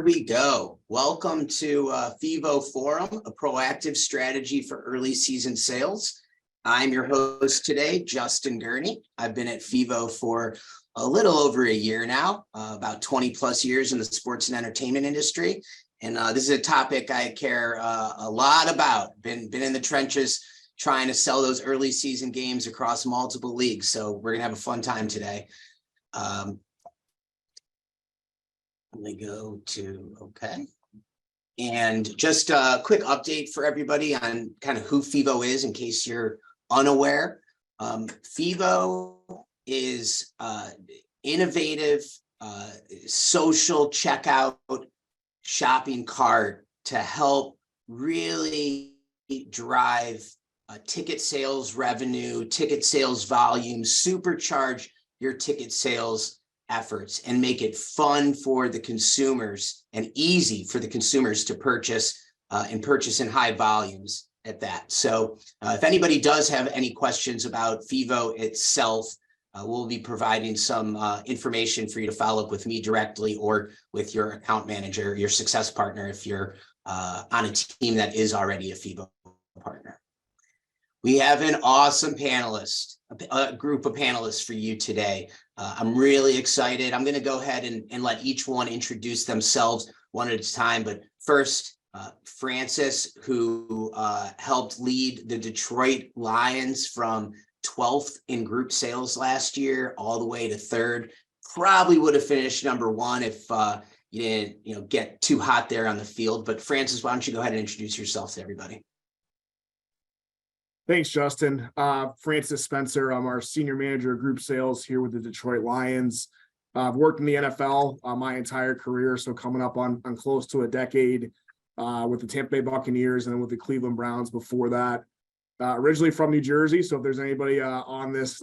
we go. Welcome to FEVOForum, a proactive strategy for early season sales. I'm your host today, Justin Gurney. I've been at FEVO for a little over a year now, about 20 plus years in the sports and entertainment industry. And this is a topic I care a lot about. Been in the trenches trying to sell those early season games across multiple leagues. So we're gonna have a fun time today. Let me go to, okay. And just a quick update for everybody on kind of who FEVO is in case you're unaware. FEVO is innovative social checkout shopping cart to help really drive ticket sales revenue, ticket sales volume, supercharge your ticket sales efforts and make it fun for the consumers and easy for the consumers to purchase and purchase in high volumes at that. So if anybody does have any questions about FEVO itself, we'll be providing some information for you to follow up with me directly or with your account manager, your success partner, if you're on a team that is already a FEVO partner. We have an awesome panelist, a group of panelists for you today. I'm really excited. I'm going to go ahead and let each one introduce themselves one at a time. But first, Francis, who helped lead the Detroit Lions from 12th in group sales last year all the way to 3rd. Probably would have finished number 1 if you didn't, get too hot there on the field. But Francis, why don't you go ahead and introduce yourself to everybody? Thanks, Justin. Francis Spencer. I'm our senior manager of group sales here with the Detroit Lions. I've worked in the NFL my entire career, so coming up on close to a decade with the Tampa Bay Buccaneers and then with the Cleveland Browns before that. Originally from New Jersey, so if there's anybody on this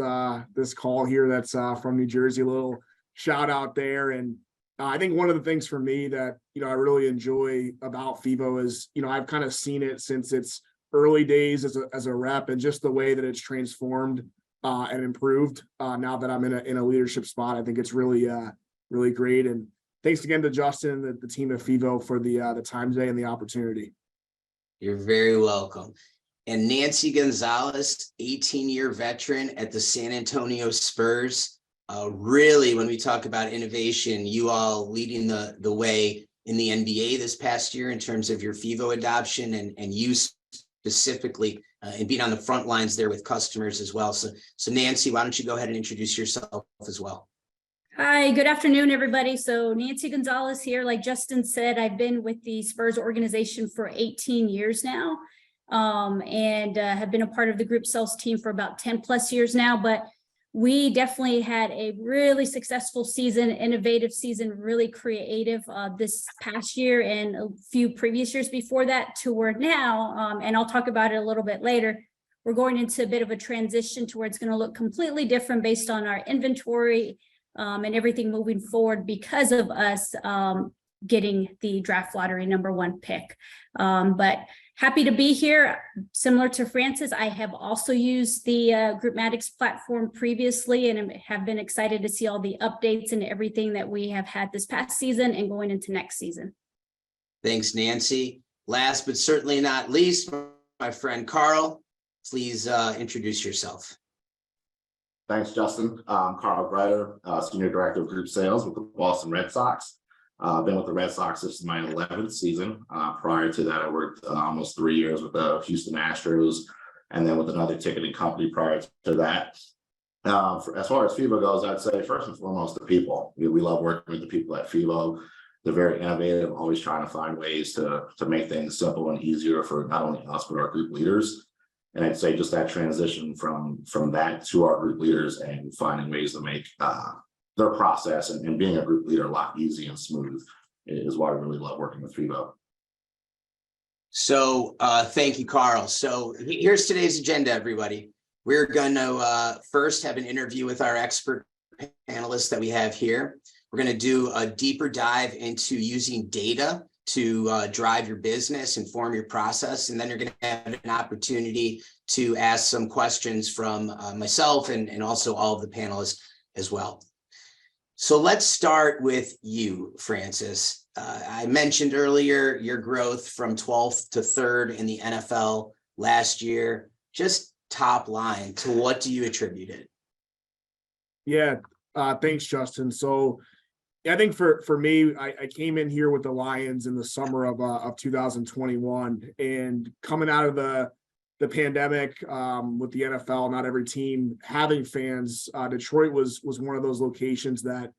call here that's from New Jersey, a little shout out there. And I think one of the things for me that I really enjoy about FEVO is I've kind of seen it since its early days as a rep, and just the way that it's transformed and improved now that I'm in a leadership spot. I think it's really great. And thanks again to Justin and the team at FEVO for the time today and the opportunity. You're very welcome. And Nancy Gonzalez, 18-year veteran at the San Antonio Spurs. Really, when we talk about innovation, you all leading the way in the NBA this past year in terms of your FEVO adoption and use specifically and being on the front lines there with customers as well. So Nancy, why don't you go ahead and introduce yourself as well? Hi, good afternoon, everybody. So Nancy Gonzalez here. Like Justin said, I've been with the Spurs organization for 18 years now and have been a part of the group sales team for about 10 plus years now. But we definitely had a really successful season, innovative season, really creative this past year and a few previous years before that to where now, and I'll talk about it a little bit later, we're going into a bit of a transition to where it's going to look completely different based on our inventory and everything moving forward because of us getting the draft lottery #1 pick. But happy to be here. Similar to Francis, I have also used the Groupmatics platform previously and have been excited to see all the updates and everything that we have had this past season and going into next season. Thanks, Nancy. Last but certainly not least, my friend Carl, please introduce yourself. Thanks, Justin. I'm Carl Greider, Senior Director of Group Sales with the Boston Red Sox. I've been with the Red Sox since my 11th season. Prior to that, I worked almost 3 years with the Houston Astros and then with another ticketing company prior to that. As far as FEVO goes, I'd say first and foremost, the people. We love working with the people at FEVO. They're very innovative, always trying to find ways to make things simple and easier for not only us, but our group leaders. And I'd say just that transition from that to our group leaders and finding ways to make their process and being a group leader a lot easy and smooth is why I really love working with FEVO. So thank you, Carl. So here's today's agenda, everybody. We're going to first have an interview with our expert panelists that we have here. We're going to do a deeper dive into using data to drive your business, inform your process, and then you're going to have an opportunity to ask some questions from myself and also all of the panelists as well. So let's start with you, Francis. I mentioned earlier your growth from 12th to 3rd in the NFL last year. Just top line, to what do you attribute it? Yeah, thanks, Justin. So I think for me, I came in here with the Lions in the summer of 2021, and coming out of the pandemic with the NFL, not every team having fans. Detroit was one of those locations that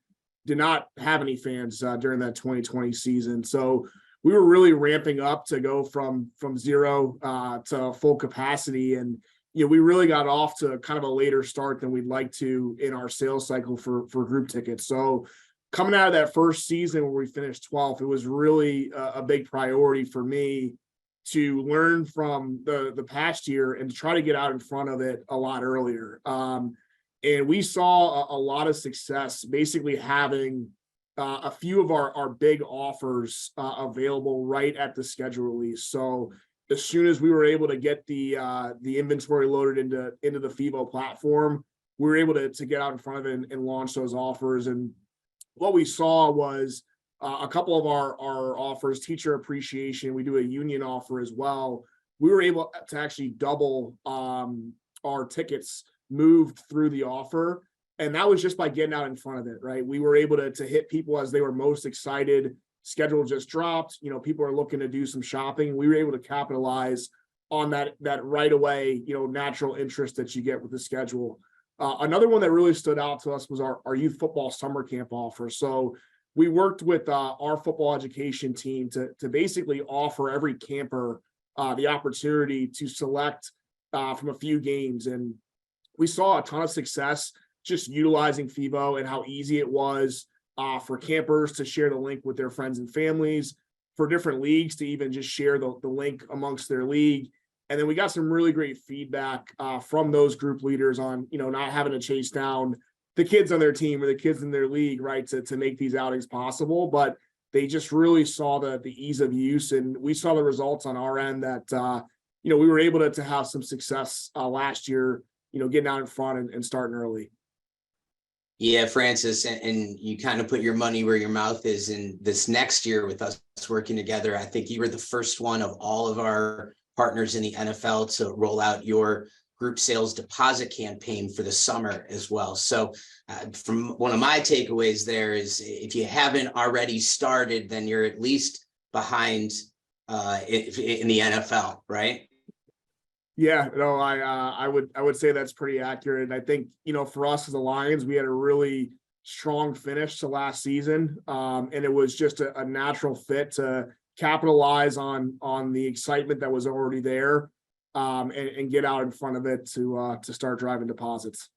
did not have any fans during that 2020 season. So we were really ramping up to go from zero to full capacity, and we really got off to kind of a later start than we'd like to in our sales cycle for group tickets. So coming out of that first season where we finished 12th, it was really a big priority for me to learn from the past year and to try to get out in front of it a lot earlier. And we saw a lot of success basically having a few of our big offers available right at the schedule release. So as soon as we were able to get the inventory loaded into the FEVO platform, we were able to get out in front of it and launch those offers. And what we saw was a couple of our offers, teacher appreciation. We do a union offer as well. We were able to actually double our tickets moved through the offer. And that was just by getting out in front of it, right? We were able to hit people as they were most excited. Schedule just dropped. People are looking to do some shopping. We were able to capitalize on that right away, natural interest that you get with the schedule. Another one that really stood out to us was our youth football summer camp offer. So we worked with our football education team to basically offer every camper the opportunity to select from a few games. And we saw a ton of success just utilizing FEVO and how easy it was for campers to share the link with their friends and families, for different leagues to even just share the link amongst their league. And then we got some really great feedback from those group leaders on, not having to chase down the kids on their team or the kids in their league, right, to make these outings possible. But they just really saw the ease of use, and we saw the results on our end that, we were able to have some success last year, getting out in front and starting early. Yeah, Francis, and you kind of put your money where your mouth is. In this next year with us working together, I think you were the first one of all of our partners in the NFL to roll out your group sales deposit campaign for the summer as well. So from one of my takeaways there is, if you haven't already started, then you're at least behind in the NFL, right? Yeah, no, I would say that's pretty accurate. And I think, for us as the Lions, we had a really strong finish to last season. And it was just a natural fit to capitalize on the excitement that was already there, and get out in front of it to start driving deposits.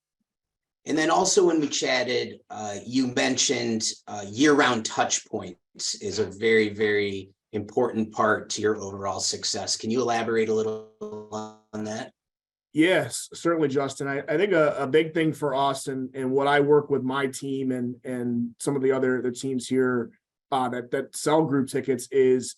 And then also when we chatted, you mentioned year-round touch points is a very, very important part to your overall success. Can you elaborate a little on that? Yes, certainly, Justin. I think a big thing for us and what I work with my team and some of the other teams here that sell group tickets is,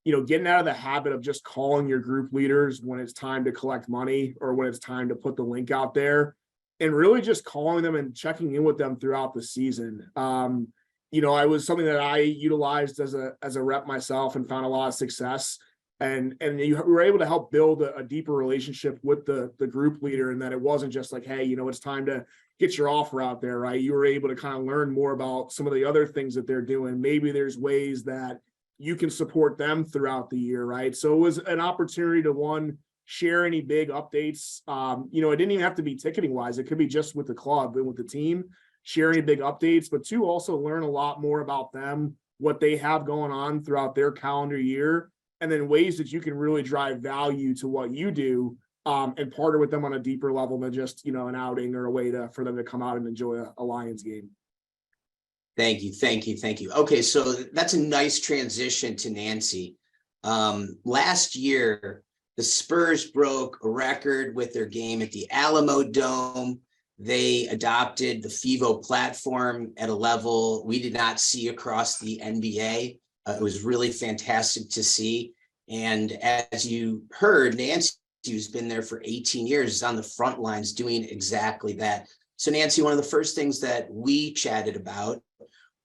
getting out of the habit of just calling your group leaders when it's time to collect money or when it's time to put the link out there, and really just calling them and checking in with them throughout the season. I was something that I utilized as a rep myself and found a lot of success. And you were able to help build a deeper relationship with the group leader, and that it wasn't just like, hey, it's time to get your offer out there, right? You were able to kind of learn more about some of the other things that they're doing. Maybe there's ways that you can support them throughout the year, right? So it was an opportunity to, share any big updates. It didn't even have to be ticketing wise. It could be just with the club and with the team, share any big updates, but two, also learn a lot more about them, what they have going on throughout their calendar year, and then ways that you can really drive value to what you do, and partner with them on a deeper level than just, an outing or a way for them to come out and enjoy a Lions game. Thank you. Okay, so that's a nice transition to Nancy. Last year, the Spurs broke a record with their game at the Alamo Dome. They adopted the FEVO platform at a level we did not see across the NBA. It was really fantastic to see. And as you heard, Nancy, who's been there for 18 years, is on the front lines doing exactly that. So Nancy, one of the first things that we chatted about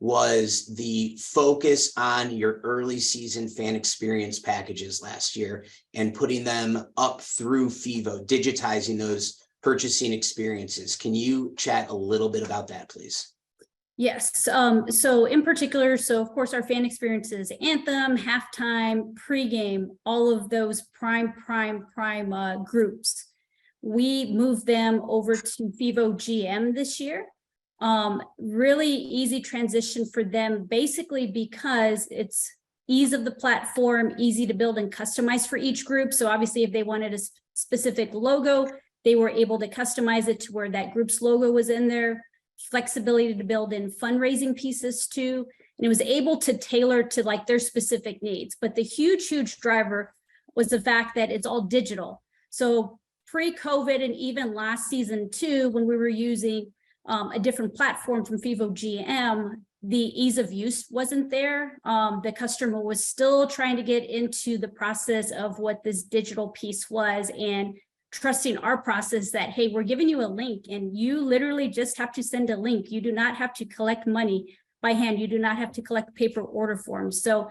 was the focus on your early season fan experience packages last year and putting them up through FEVO, digitizing those purchasing experiences. Can you chat a little bit about that, please? Yes. So in particular, so of course our fan experiences, anthem, halftime, pregame, all of those prime groups, we moved them over to FEVO GM this year. Really easy transition for them, basically because it's ease of the platform, easy to build and customize for each group. So obviously if they wanted a specific logo, they were able to customize it to where that group's logo was in there. Flexibility to build in fundraising pieces too. And it was able to tailor to like their specific needs. But the huge driver was the fact that it's all digital. So pre-COVID and even last season too, when we were using a different platform from FEVO GM, the ease of use wasn't there. The customer was still trying to get into the process of what this digital piece was and trusting our process that, hey, we're giving you a link and you literally just have to send a link. You do not have to collect money by hand. You do not have to collect paper order forms. So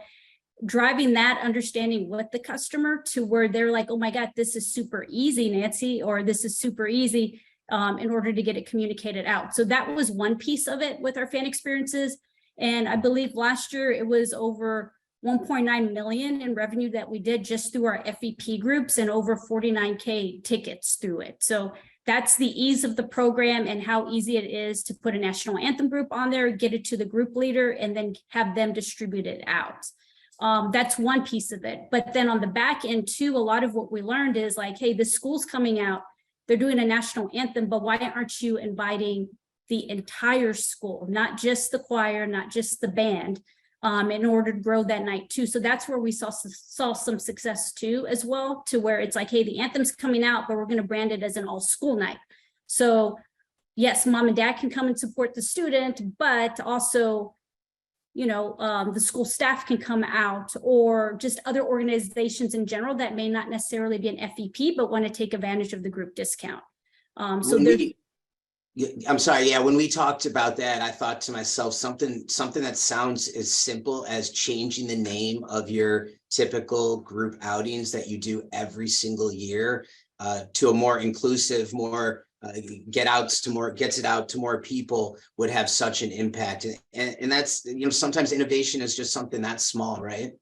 driving that understanding with the customer to where they're like, oh my God, this is super easy, Nancy, or this is super easy in order to get it communicated out. So that was one piece of it with our fan experiences. And I believe last year it was over 1.9 million in revenue that we did just through our FEP groups and over 49K tickets through it. So that's the ease of the program and how easy it is to put a national anthem group on there, get it to the group leader, and then have them distribute it out. That's one piece of it. But then on the back end too, a lot of what we learned is like, hey, the school's coming out, they're doing a national anthem, but why aren't you inviting the entire school, not just the choir, not just the band, in order to grow that night too. So that's where we saw some success too, as well, to where it's like, hey, the anthem's coming out, but we're going to brand it as an all school night. So yes, mom and dad can come and support the student, but also, you know, the school staff can come out, or just other organizations in general that may not necessarily be an FEP, but want to take advantage of the group discount. I'm sorry. Yeah. When we talked about that, I thought to myself, something that sounds as simple as changing the name of your typical group outings that you do every single year to a more inclusive, more gets it out to more people would have such an impact. And that's, you know, sometimes innovation is just something that small, right?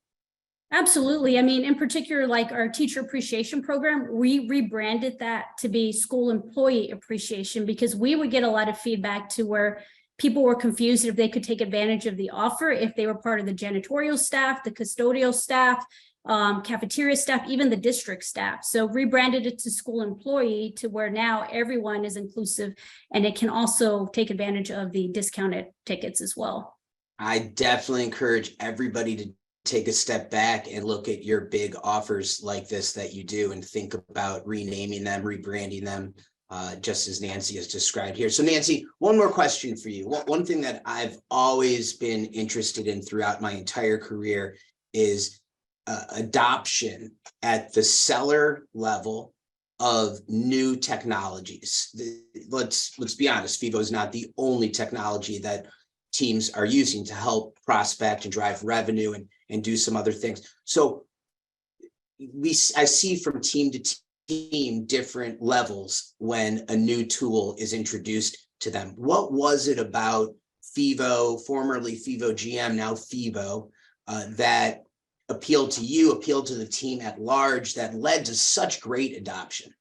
Absolutely. I mean, in particular, like our teacher appreciation program, we rebranded that to be school employee appreciation because we would get a lot of feedback to where people were confused if they could take advantage of the offer, if they were part of the janitorial staff, the custodial staff, cafeteria staff, even the district staff. So rebranded it to school employee to where now everyone is inclusive and it can also take advantage of the discounted tickets as well. I definitely encourage everybody to take a step back and look at your big offers like this that you do and think about renaming them, rebranding them, just as Nancy has described here. So Nancy, one more question for you. One thing that I've always been interested in throughout my entire career is adoption at the seller level of new technologies. Let's be honest, FEVO is not the only technology that teams are using to help prospect and drive revenue and do some other things. So I see from team to team different levels when a new tool is introduced to them. What was it about FEVO, formerly FEVO GM, now FEVO, that appealed to you, appealed to the team at large, that led to such great adoption?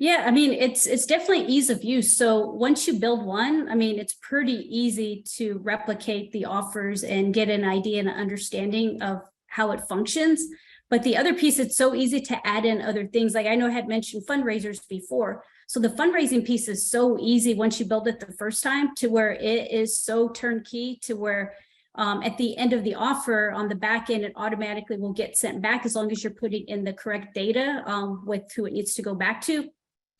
Yeah, I mean, it's definitely ease of use. So once you build one, I mean, it's pretty easy to replicate the offers and get an idea and an understanding of how it functions. But the other piece, it's so easy to add in other things. Like I know I had mentioned fundraisers before. So the fundraising piece is so easy once you build it the first time to where it is so turnkey to where at the end of the offer on the back end, it automatically will get sent back as long as you're putting in the correct data with who it needs to go back to.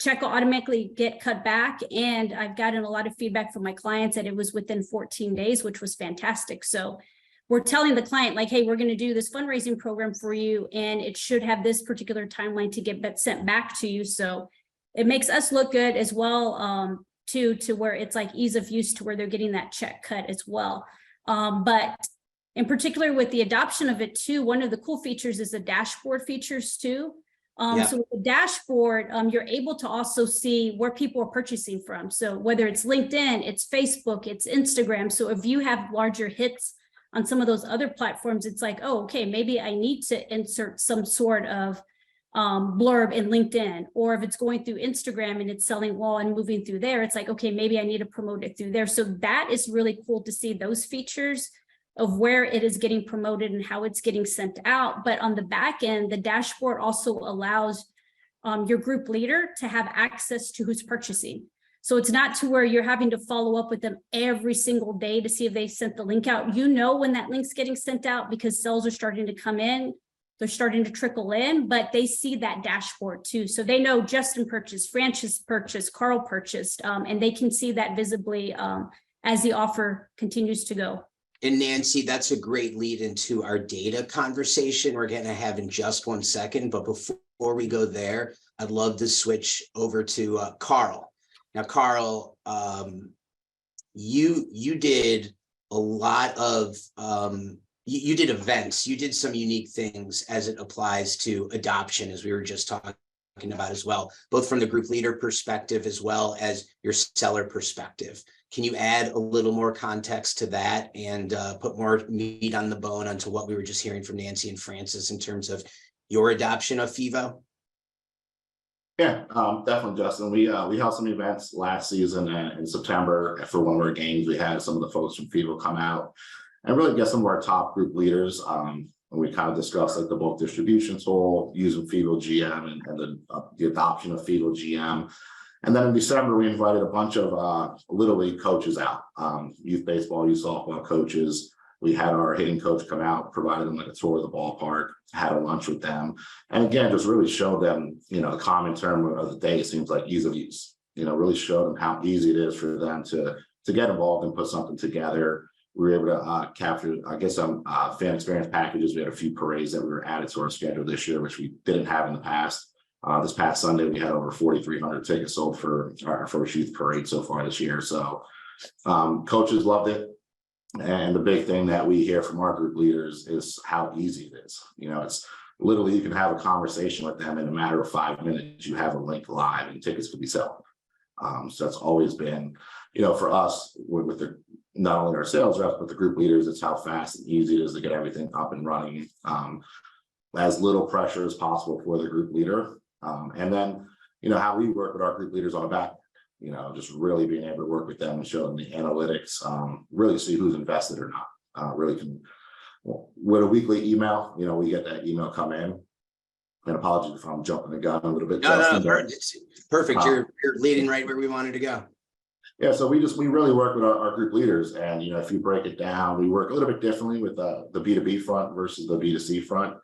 Check will automatically get cut back. And I've gotten a lot of feedback from my clients that it was within 14 days, which was fantastic. So we're telling the client like, hey, we're going to do this fundraising program for you. And it should have this particular timeline to get sent back to you. So it makes us look good as well. too, to where it's like ease of use to where they're getting that check cut as well. But in particular with the adoption of it too, one of the cool features is the dashboard features too. So with the dashboard, you're able to also see where people are purchasing from. So whether it's LinkedIn, it's Facebook, it's Instagram. So if you have larger hits on some of those other platforms, it's like, oh, okay, maybe I need to insert some sort of blurb in LinkedIn, or if it's going through Instagram and it's selling well and moving through there, it's like, okay, maybe I need to promote it through there. So that is really cool to see those features of where it is getting promoted and how it's getting sent out. But on the back end, the dashboard also allows your group leader to have access to who's purchasing. So it's not to where you're having to follow up with them every single day to see if they sent the link out. You know when that link's getting sent out because sales are starting to come in, they're starting to trickle in, but they see that dashboard too. So they know Justin purchased, Francis purchased, Carl purchased, and they can see that visibly as the offer continues to go. And Nancy, that's a great lead into our data conversation we're going to have in just 1 second. But before we go there, I'd love to switch over to Carl. Now, Carl, you did a lot of, you did events, you did some unique things as it applies to adoption, as we were just talking about as well, both from the group leader perspective as well as your seller perspective. Can you add a little more context to that and put more meat on the bone onto what we were just hearing from Nancy and Francis in terms of your adoption of FEVO? Yeah, definitely, Justin. We held some events last season in September for one of our games. We had some of the folks from FEVO come out and really get some of our top group leaders. And we kind of discussed like the bulk distribution tool, using FEVO GM and the adoption of FEVO GM. And then in December, we invited a bunch of Little League coaches out, youth baseball, youth softball coaches. We had our hitting coach come out, provided them like a tour of the ballpark, had a lunch with them. And again, just really showed them, the common term of the day, it seems like ease of use, really showed them how easy it is for them to get involved and put something together. We were able to capture, I guess, some fan experience packages. We had a few parades that we were added to our schedule this year, which we didn't have in the past. This past Sunday, we had over 4,300 tickets sold for our first youth parade so far this year. So coaches loved it. And the big thing that we hear from our group leaders is how easy it is. It's literally, you can have a conversation with them in a matter of 5 minutes. You have a link live and tickets could be sold. So that's always been, for us with the, not only our sales reps, but the group leaders, it's how fast and easy it is to get everything up and running. As little pressure as possible for the group leader. And then, how we work with our group leaders on the back, just really being able to work with them and show them the analytics, really see who's invested or not. Really can, with a weekly email, we get that email come in. And apologies if I'm jumping the gun a little bit. No, it's perfect. You're leading right where we wanted to go. Yeah, so we really work with our group leaders, and if you break it down, we work a little bit differently with the B2B front versus the B2C front.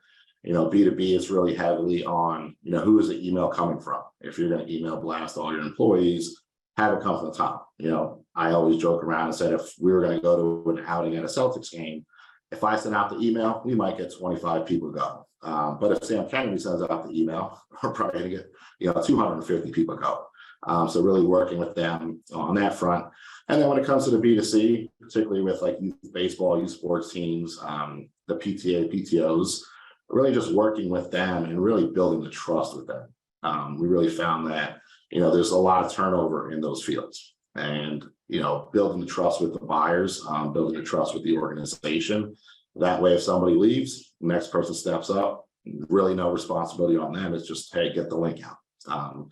B2B is really heavily on, who is the email coming from? If you're going to email blast all your employees, have it come from the top. I always joke around and said, if we were going to go to an outing at a Celtics game, if I send out the email, we might get 25 people go. But if Sam Kennedy sends out the email, we're probably going to get, 250 people go. So really working with them on that front. And then when it comes to the B2C, particularly with like youth baseball, youth sports teams, the PTA, PTOs, really just working with them and really building the trust with them. We really found that, there's a lot of turnover in those fields, and, building the trust with the buyers, building the trust with the organization. That way, if somebody leaves, the next person steps up, really no responsibility on them. It's just, hey, get the link out.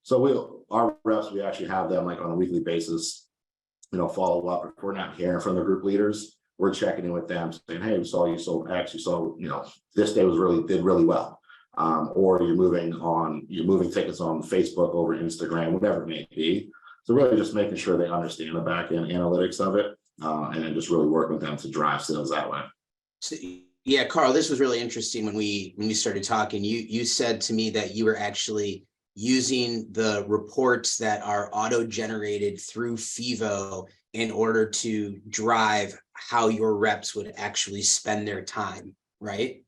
So our reps, we actually have them like on a weekly basis, follow up. If we're not hearing from the group leaders, we're checking in with them saying, hey, we saw you sold X, you saw, this day did really well. Or you're moving tickets on Facebook over Instagram, whatever it may be. So really just making sure they understand the back end analytics of it, and then just really working with them to drive sales that way. So, yeah, Carl, this was really interesting when we started talking. You said to me that you were actually using the reports that are auto-generated through FEVO in order to drive how your reps would actually spend their time, right?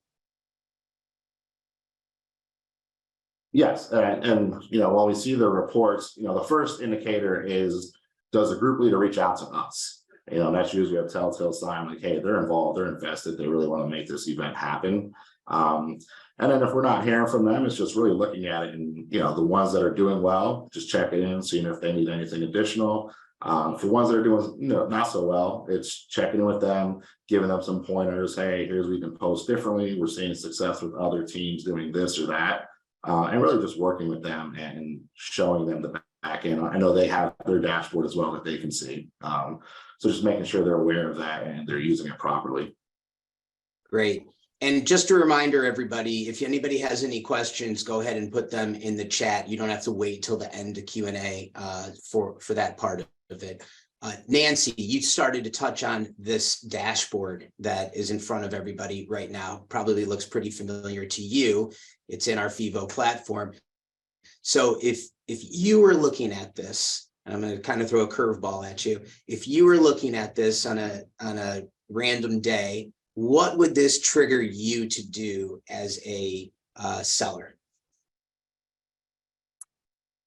Yes, and when we see the reports, the first indicator is, does a group leader reach out to us? That's usually a telltale sign, like, hey, they're involved, they're invested, they really want to make this event happen. And then if we're not hearing from them, it's just really looking at it, and the ones that are doing well, just checking in, seeing if they need anything additional. For ones that are doing not so well, it's checking in with them, giving them some pointers. Hey, here's we can post differently. We're seeing success with other teams doing this or that. And really just working with them and showing them the back end. I know they have their dashboard as well that they can see. So just making sure they're aware of that and they're using it properly. Great. And just a reminder, everybody, if anybody has any questions, go ahead and put them in the chat. You don't have to wait till the end of Q&A for that part of it. Nancy, you started to touch on this dashboard that is in front of everybody right now. Probably looks pretty familiar to you. It's in our FEVO platform. So if you were looking at this, and I'm going to kind of throw a curveball at you. If you were looking at this on a random day, what would this trigger you to do as a seller?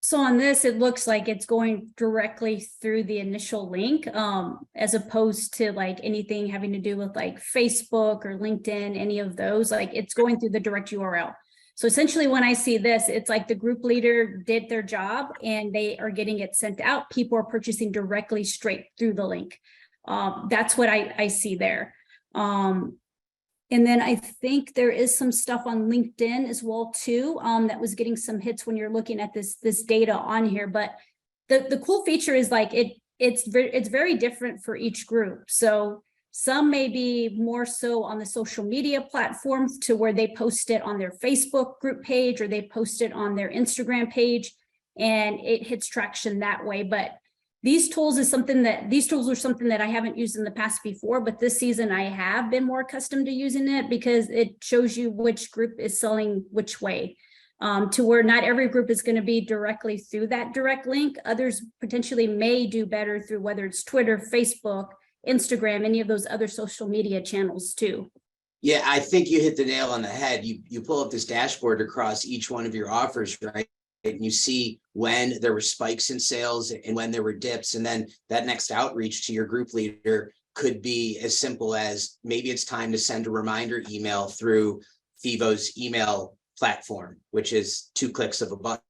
So on this, it looks like it's going directly through the initial link, as opposed to like anything having to do with like Facebook or LinkedIn, any of those, like it's going through the direct URL. So essentially when I see this, it's like the group leader did their job and they are getting it sent out. People are purchasing directly straight through the link. That's what I see there. And then I think there is some stuff on LinkedIn as well too, that was getting some hits when you're looking at this data on here. But the cool feature is like it's very different for each group. So some may be more so on the social media platforms to where they post it on their Facebook group page or they post it on their Instagram page and it hits traction that way. But these tools are something that I haven't used in the past before, but this season I have been more accustomed to using it because it shows you which group is selling which way, to where not every group is going to be directly through that direct link. Others potentially may do better through whether it's Twitter, Facebook, Instagram, any of those other social media channels too. Yeah, I think you hit the nail on the head. You pull up this dashboard across each one of your offers, right? And you see when there were spikes in sales and when there were dips. And then that next outreach to your group leader could be as simple as maybe it's time to send a reminder email through FEVO's email platform, which is 2 clicks of a button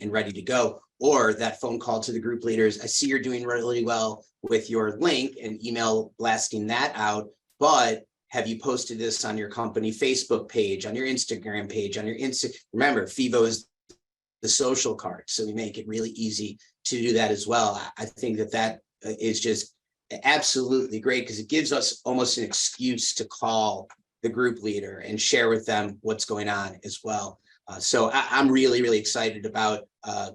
and ready to go. Or that phone call to the group leaders. I see you're doing really well with your link and email blasting that out, but have you posted this on your company Facebook page, on your Instagram page, on your remember, FEVO is the social card. So we make it really easy to do that as well. I think that is just absolutely great because it gives us almost an excuse to call the group leader and share with them what's going on as well. So I'm really, really excited about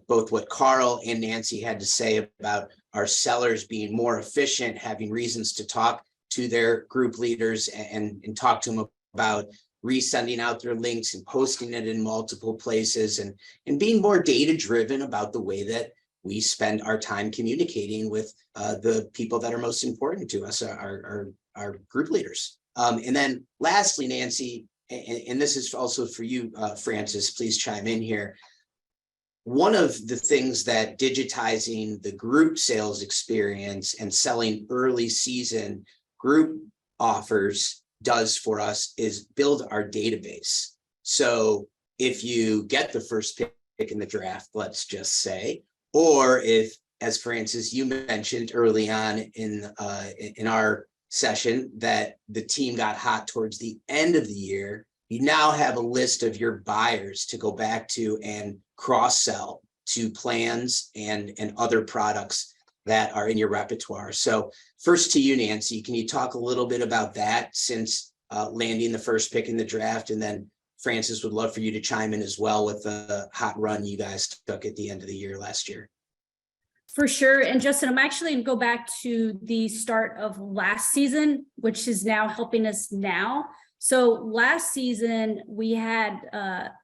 both what Carl and Nancy had to say about our sellers being more efficient, having reasons to talk to their group leaders and talk to them about resending out their links and posting it in multiple places and being more data driven about the way that we spend our time communicating with the people that are most important to us, our group leaders. And then lastly, Nancy, and this is also for you, Francis, please chime in here. One of the things that digitizing the group sales experience and selling early season group offers does for us is build our database. So if you get the first pick in the draft, let's just say, or if, as Francis, you mentioned early on in our session that the team got hot towards the end of the year, you now have a list of your buyers to go back to and cross-sell to plans and other products that are in your repertoire. So first to you, Nancy, can you talk a little bit about that since landing the first pick in the draft? And then Francis, would love for you to chime in as well with the hot run you guys took at the end of the year last year. For sure. And Justin, I'm actually going to go back to the start of last season, which is now helping us now. So last season, we had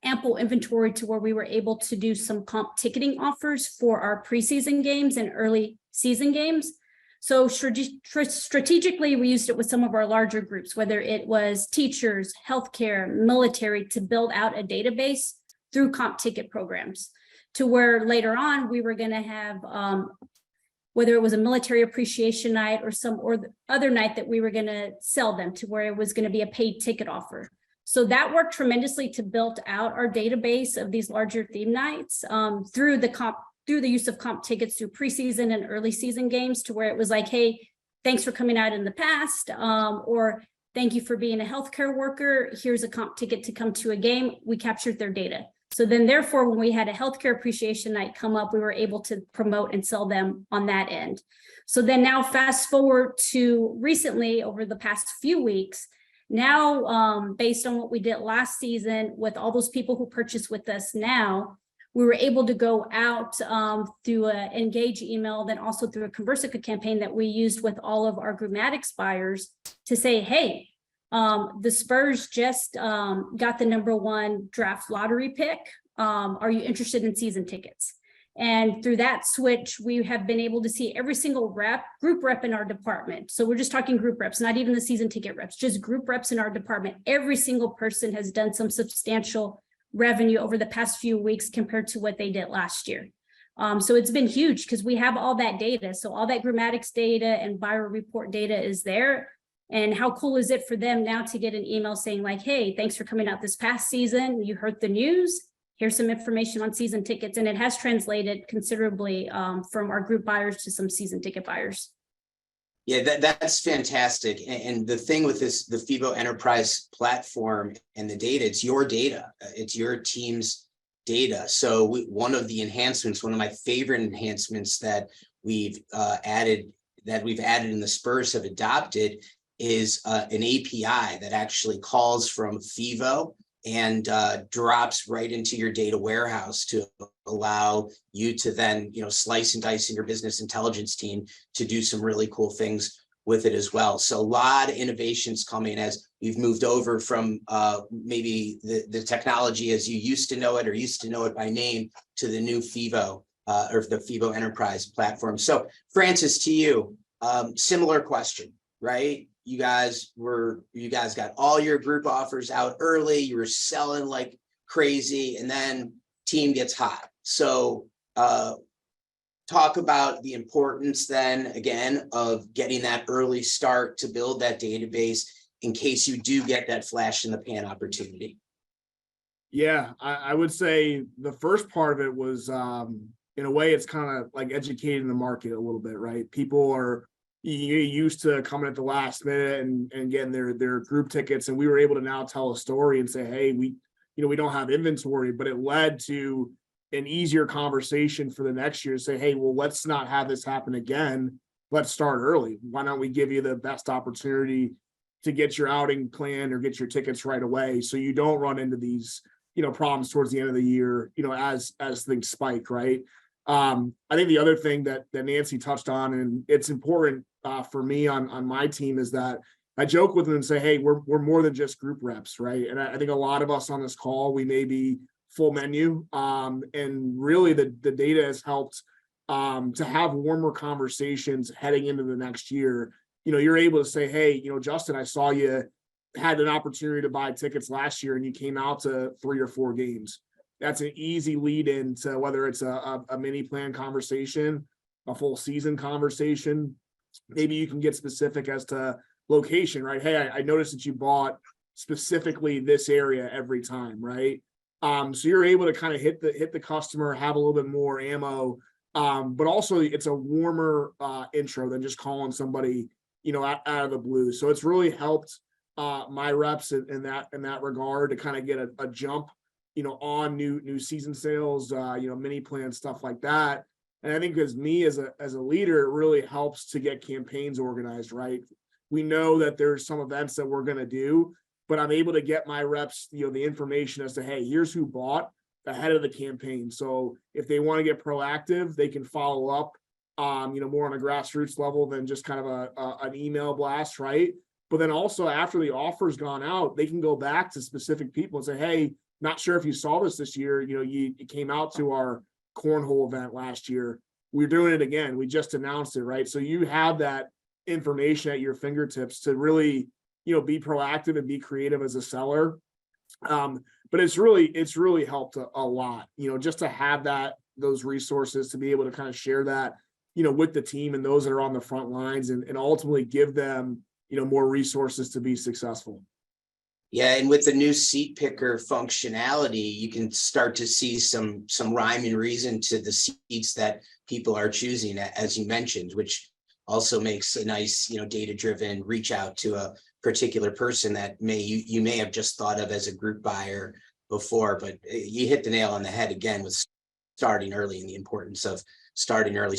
ample inventory to where we were able to do some comp ticketing offers for our preseason games and early season games. So strategically, we used it with some of our larger groups, whether it was teachers, healthcare, military, to build out a database through comp ticket programs, to where later on we were going to have, whether it was a military appreciation night or the other night that we were going to sell them, to where it was going to be a paid ticket offer. So that worked tremendously to build out our database of these larger theme nights through the use of comp tickets through preseason and early season games, to where it was like, hey, thanks for coming out in the past, or thank you for being a healthcare worker. Here's a comp ticket to come to a game. We captured their data. So then therefore, when we had a healthcare appreciation night come up, we were able to promote and sell them on that end. So then now fast forward to recently, over the past few weeks, now based on what we did last season with all those people who purchased with us now, we were able to go out through an Engage email, then also through a Conversica campaign that we used with all of our Groupmatics buyers to say, hey, the Spurs just got the #1 draft lottery pick. Are you interested in season tickets? And through that switch, we have been able to see every single group rep in our department. So we're just talking group reps, not even the season ticket reps, just group reps in our department. Every single person has done some substantial revenue over the past few weeks compared to what they did last year. So it's been huge because we have all that data. So all that Groupmatics data and buyer report data is there. And how cool is it for them now to get an email saying like, hey, thanks for coming out this past season. You heard the news. Here's some information on season tickets. And it has translated considerably from our group buyers to some season ticket buyers. Yeah, that's fantastic. And the thing with this, the FEVO Enterprise platform and the data, it's your data. It's your team's data. So one of the enhancements, one of my favorite enhancements that we've added and the Spurs have adopted is an API that actually calls from FEVO and drops right into your data warehouse to allow you to then, slice and dice in your business intelligence team to do some really cool things with it as well. So a lot of innovations coming as we've moved over from maybe the technology as you used to know it or used to know it by name to the new FEVO or the FEVO Enterprise platform. So Francis, to you, similar question, right? You guys got all your group offers out early. You were selling like crazy, and then team gets hot. So talk about the importance then again of getting that early start to build that database in case you do get that flash in the pan opportunity. Yeah, I would say the first part of it was in a way it's kind of like educating the market a little bit, right? People are used to coming at the last minute and getting their group tickets, and we were able to now tell a story and say, hey, we don't have inventory, but it led to an easier conversation for the next year to say, hey, well, let's not have this happen again. Let's start early. Why don't we give you the best opportunity to get your outing planned or get your tickets right away, so you don't run into these problems towards the end of the year, as things spike, right? I think the other thing that Nancy touched on, and it's important for me on my team, is that I joke with them and say, hey, we're more than just group reps, right? And I think a lot of us on this call, we may be full menu, and really the data has helped to have warmer conversations heading into the next year. You're able to say, hey, Justin, I saw you had an opportunity to buy tickets last year and you came out to 3 or 4 games. That's an easy lead into whether it's a mini plan conversation, a full season conversation. Maybe you can get specific as to location, right? Hey, I noticed that you bought specifically this area every time, right? So you're able to kind of hit the customer, have a little bit more ammo, but also it's a warmer intro than just calling somebody, out of the blue. So it's really helped my reps in that regard to kind of get a jump, on new season sales, mini plan, stuff like that. And I think as a leader, it really helps to get campaigns organized, right? We know that there's some events that we're going to do, but I'm able to get my reps, the information as to, hey, here's who bought ahead of the campaign. So if they want to get proactive, they can follow up, more on a grassroots level than just kind of an email blast, right? But then also after the offer's gone out, they can go back to specific people and say, hey, not sure if you saw this year, you came out to our cornhole event last year. We're doing it again. We just announced it, right? So you have that information at your fingertips to really, be proactive and be creative as a seller. But it's really helped a lot, just to have those resources to be able to kind of share that, with the team and those that are on the front lines and ultimately give them, more resources to be successful. Yeah, and with the new seat picker functionality, you can start to see some rhyme and reason to the seats that people are choosing, as you mentioned, which also makes a nice, data-driven reach out to a particular person that you may have just thought of as a group buyer before. But you hit the nail on the head again with starting early and the importance of starting early,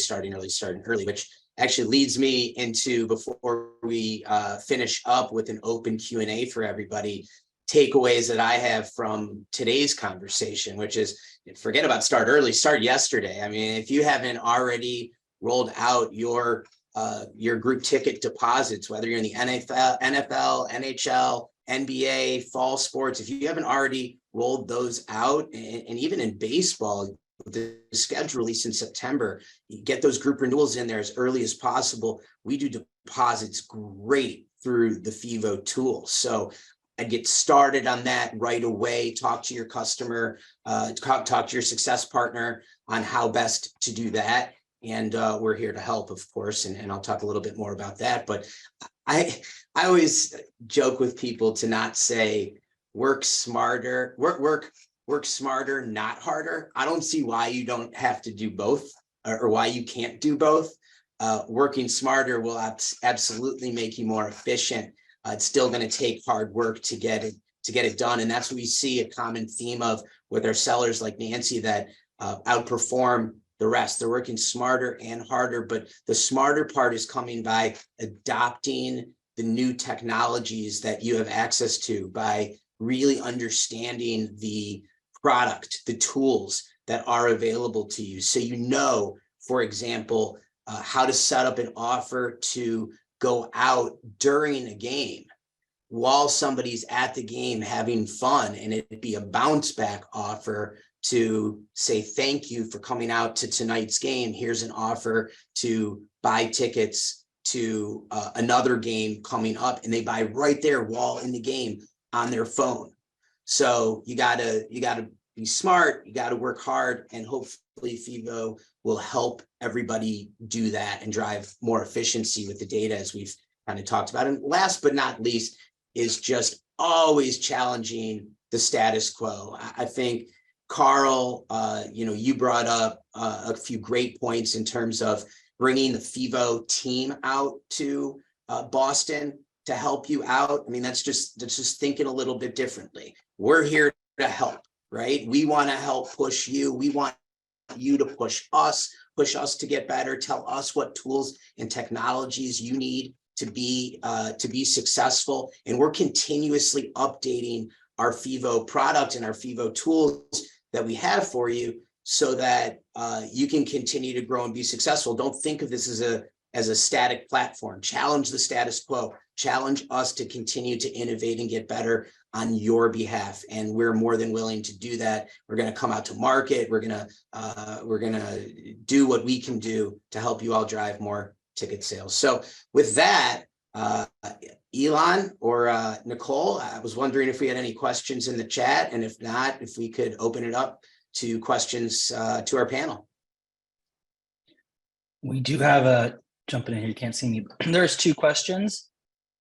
which actually leads me into, before we finish up with an open Q&A for everybody, takeaways that I have from today's conversation, which is, forget about start early, start yesterday. I mean, if you haven't already rolled out your group ticket deposits, whether you're in the NFL, NHL, NBA, fall sports, if you haven't already rolled those out, and even in baseball, the schedule released in September, you get those group renewals in there as early as possible. We do deposits great through the FEVO tool. So I'd get started on that right away. Talk to your customer, talk to your success partner on how best to do that. And we're here to help, of course, and I'll talk a little bit more about that. But I always joke with people to not say work smarter, work smarter, not harder. I don't see why you don't have to do both, or why you can't do both. Working smarter will absolutely make you more efficient. It's still going to take hard work to get it done, and that's what we see a common theme of with our sellers like Nancy that outperform the rest. They're working smarter and harder, but the smarter part is coming by adopting the new technologies that you have access to, by really understanding the product, the tools that are available to you. So, for example, how to set up an offer to go out during a game while somebody's at the game having fun, and it'd be a bounce back offer to say, thank you for coming out to tonight's game. Here's an offer to buy tickets to another game coming up, and they buy right there while in the game on their phone. So you gotta be smart, you gotta work hard, and hopefully FEVO will help everybody do that and drive more efficiency with the data, as we've kind of talked about. And last but not least is just always challenging the status quo. I think, Carl, you brought up a few great points in terms of bringing the FEVO team out to Boston to help you out. I mean, that's just thinking a little bit differently. We're here to help, right? We want to help push you. We want you to push us to get better. Tell us what tools and technologies you need to be successful. And we're continuously updating our FEVO product and our FEVO tools that we have for you, so that you can continue to grow and be successful. Don't think of this as a static platform. Challenge the status quo. Challenge us to continue to innovate and get better on your behalf, and we're more than willing to do that. We're going to come out to market. We're going to do what we can do to help you all drive more ticket sales. So with that, Elon or Nicole, I was wondering if we had any questions in the chat, and if not, if we could open it up to questions to our panel. We do have jumping in here, you can't see me. There's two questions.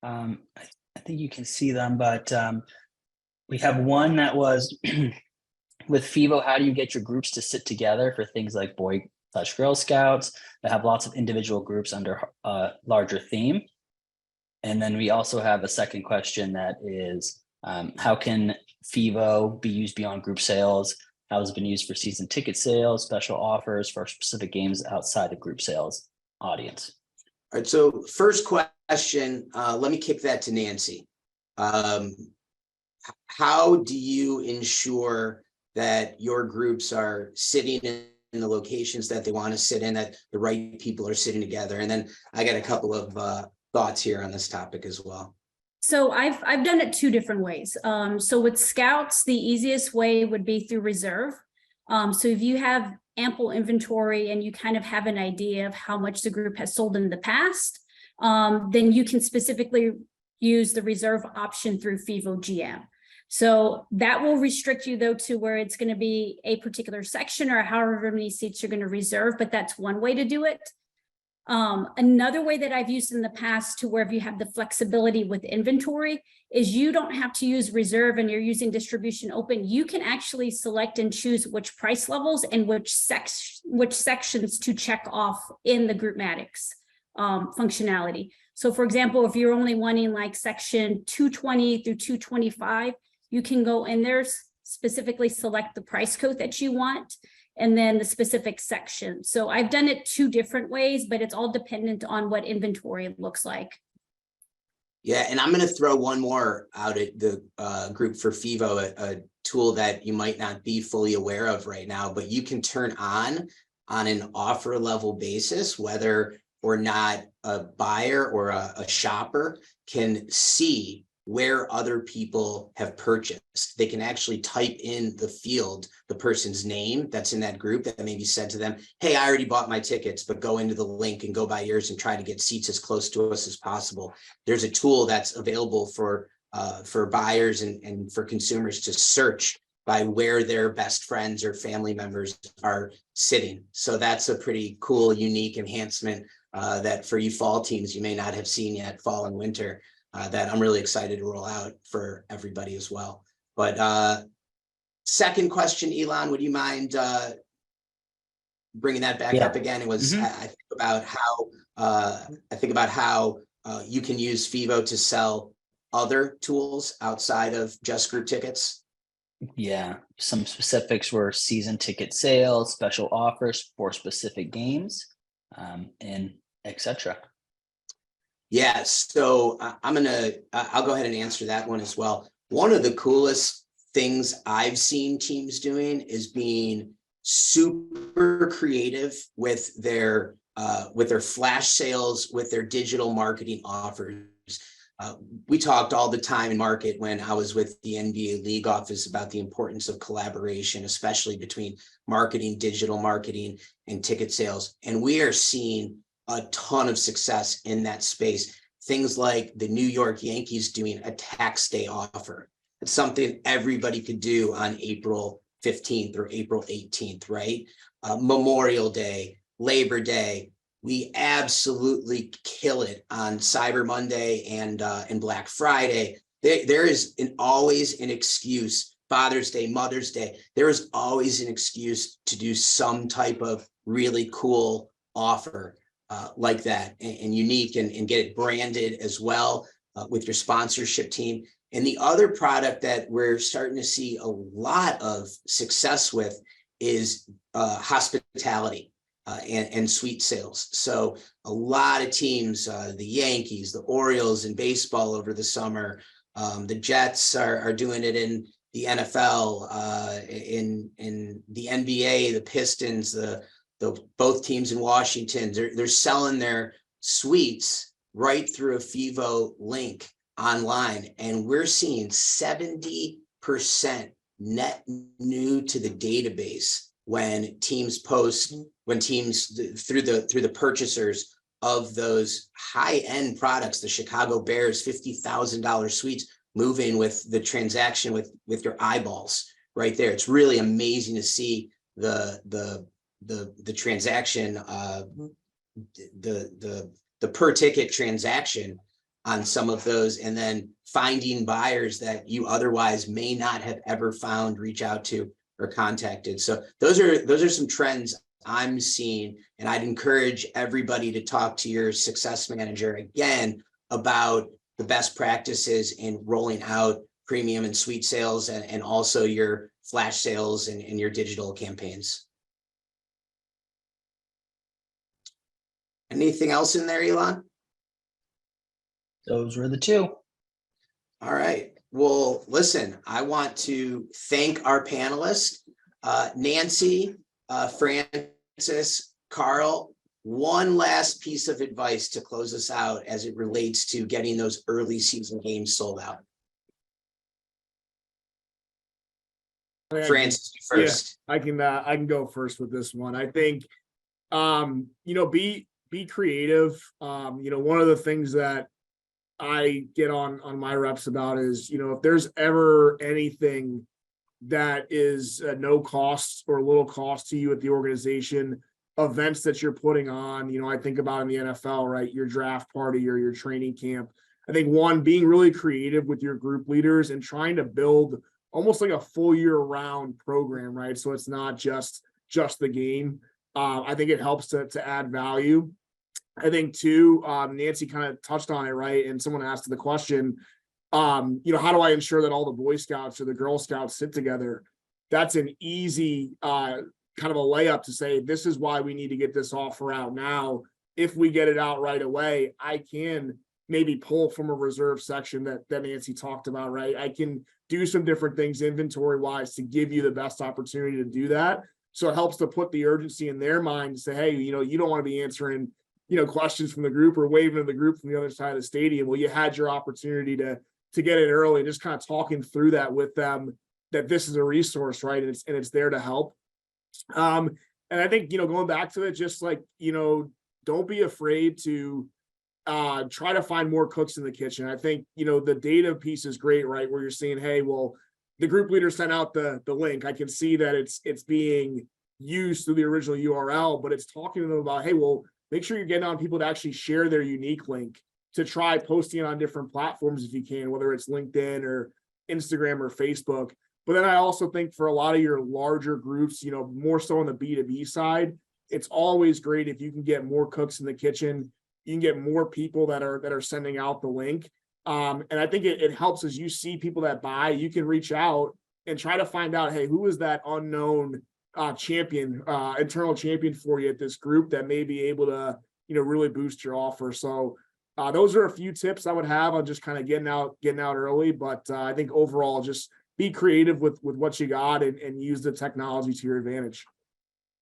I think you can see them, but we have one that was with FEVO, how do you get your groups to sit together for things like Boy/Girl Scouts that have lots of individual groups under a larger theme? And then we also have a second question that is, how can FEVO be used beyond group sales? How has it been used for season ticket sales, special offers for specific games outside the group sales audience? All right, so first question, let me kick that to Nancy. How do you ensure that your groups are sitting in the locations that they want to sit in, that the right people are sitting together? And then I got a couple of thoughts here on this topic as well. So I've done it two different ways. So with scouts, the easiest way would be through reserve. So if you have ample inventory and you kind of have an idea of how much the group has sold in the past, then you can specifically use the reserve option through FEVO GM. So that will restrict you though to where it's going to be a particular section or however many seats you're going to reserve, but that's one way to do it. Another way that I've used in the past to where if you have the flexibility with inventory is you don't have to use reserve and you're using distribution open. You can actually select and choose which price levels and which sections to check off in the Groupmatics functionality. So for example, if you're only wanting like section 220 through 225, you can go in there, specifically select the price code that you want, and then the specific section. So I've done it two different ways, but it's all dependent on what inventory looks like. Yeah, and I'm going to throw one more out at the group for FEVO, a tool that you might not be fully aware of right now, but you can turn on an offer level basis, whether or not a buyer or a shopper can see where other people have purchased. They can actually type in the field the person's name that's in that group that maybe said to them, hey, I already bought my tickets, but go into the link and go buy yours and try to get seats as close to us as possible. There's a tool that's available for buyers and for consumers to search by where their best friends or family members are sitting. So that's a pretty cool, unique enhancement that for you fall teams, you may not have seen yet, fall and winter. That I'm really excited to roll out for everybody as well. But second question, Elon, would you mind bringing that back up again? It was I think about how you can use FEVO to sell other tools outside of just group tickets. Yeah, some specifics were season ticket sales, special offers for specific games, and etc. Yeah, so I'll go ahead and answer that one as well. One of the coolest things I've seen teams doing is being super creative with their flash sales, with their digital marketing offers. We talked all the time in market when I was with the NBA League office about the importance of collaboration, especially between marketing, digital marketing, and ticket sales. And we are seeing a ton of success in that space. Things like the New York Yankees doing a tax day offer. It's something everybody could do on April 15th or April 18th, right? Memorial Day, Labor Day. We absolutely kill it on Cyber Monday and Black Friday. There is always an excuse. Father's Day, Mother's Day. There is always an excuse to do some type of really cool offer like that and unique and get it branded as well with your sponsorship team. And the other product that we're starting to see a lot of success with is hospitality and suite sales. So a lot of teams, the Yankees, the Orioles in baseball over the summer, the Jets are doing it in the NFL, in the NBA, the Pistons, the both teams in Washington, they're selling their suites right through a FEVO link online. And we're seeing 70% net new to the database when teams post, when teams through the purchasers of those high-end products, the Chicago Bears $50,000 suites, moving with the transaction with your eyeballs right there. It's really amazing to see the transaction, the per ticket transaction on some of those, and then finding buyers that you otherwise may not have ever found, reach out to or contacted. So those are some trends I'm seeing, and I'd encourage everybody to talk to your success manager again about the best practices in rolling out premium and suite sales and also your flash sales and your digital campaigns. Anything else in there, Elon? Those were the two. All right. Well, listen, I want to thank our panelists, Nancy, Francis, Carl. One last piece of advice to close us out as it relates to getting those early season games sold out. Francis, first. Yeah, I can go first with this one. I think, be creative. One of the things that I get on my reps about is, if there's ever anything that is no cost or little cost to you at the organization, events that you're putting on, I think about in the NFL, right? Your draft party or your training camp. I think one, being really creative with your group leaders and trying to build almost like a full year round program, right? So it's not just the game. I think it helps to add value. I think too, Nancy kind of touched on it, right? And someone asked the question, how do I ensure that all the Boy Scouts or the Girl Scouts sit together? That's an easy kind of a layup to say, this is why we need to get this offer out now. If we get it out right away, I can maybe pull from a reserve section that Nancy talked about, right? I can do some different things inventory wise to give you the best opportunity to do that. So it helps to put the urgency in their mind to say, hey, you don't want to be answering, questions from the group or waving to the group from the other side of the stadium. Well, you had your opportunity to get it early, just kind of talking through that with them, that this is a resource, right? And it's there to help. And I think, going back to it, just like, don't be afraid to try to find more cooks in the kitchen. I think, the data piece is great, right? Where you're saying, hey, well, the group leader sent out the link. I can see that it's being used through the original URL, but it's talking to them about, hey, well, make sure you're getting on people to actually share their unique link, to try posting it on different platforms if you can, whether it's LinkedIn or Instagram or Facebook. But then I also think for a lot of your larger groups, more so on the B2B side, it's always great if you can get more cooks in the kitchen. You can get more people that are sending out the link. And I think it helps as you see people that buy, you can reach out and try to find out, hey, who is that unknown champion, internal champion for you at this group that may be able to, really boost your offer. So those are a few tips I would have on just kind of getting out early. But I think overall, just be creative with what you got and use the technology to your advantage.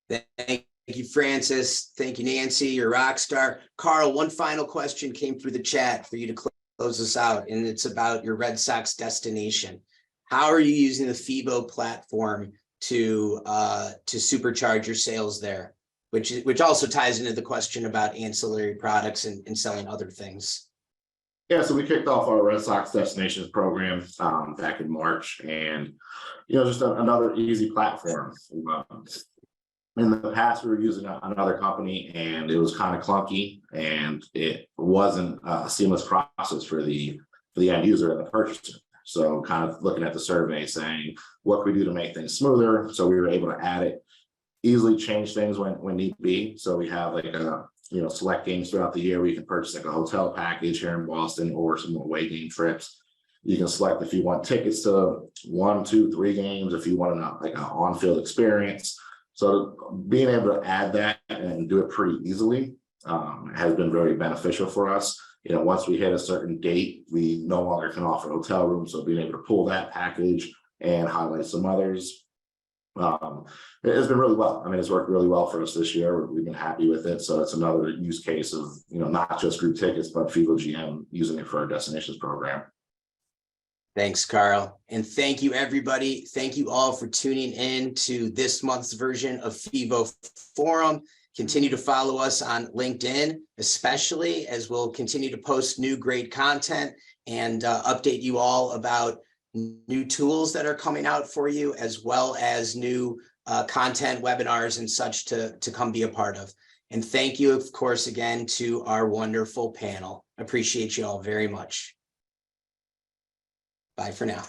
Thank you, Francis. Thank you, Nancy. You're a rock star. Carl, one final question came through the chat for you to close us out, and it's about your Red Sox destination. How are you using the FEVO platform to supercharge your sales there, which also ties into the question about ancillary products and selling other things? Yeah, so we kicked off our Red Sox Destinations program back in March, and just another easy platform. In the past, we were using another company, and it was kind of clunky, and it wasn't a seamless process for the end user and the purchaser. So, kind of looking at the survey, saying what can we do to make things smoother. So we were able to add it, easily change things when need be. So we have like a select games throughout the year. We can purchase like a hotel package here in Boston or some away game trips. You can select if you want tickets to 1, 2, 3 games, if you want an on-field experience. So being able to add that and do it pretty easily has been very beneficial for us. Once we hit a certain date, we no longer can offer hotel rooms. So being able to pull that package and highlight some others. It's been really well. I mean, it's worked really well for us this year. We've been happy with it. So it's another use case of, not just group tickets, but FEVO GM using it for our destinations program. Thanks, Carl. And thank you, everybody. Thank you all for tuning in to this month's version of FEVOForum. Continue to follow us on LinkedIn, especially as we'll continue to post new great content and update you all about new tools that are coming out for you, as well as new content, webinars and such to come be a part of. And thank you, of course, again, to our wonderful panel. Appreciate you all very much. Bye for now.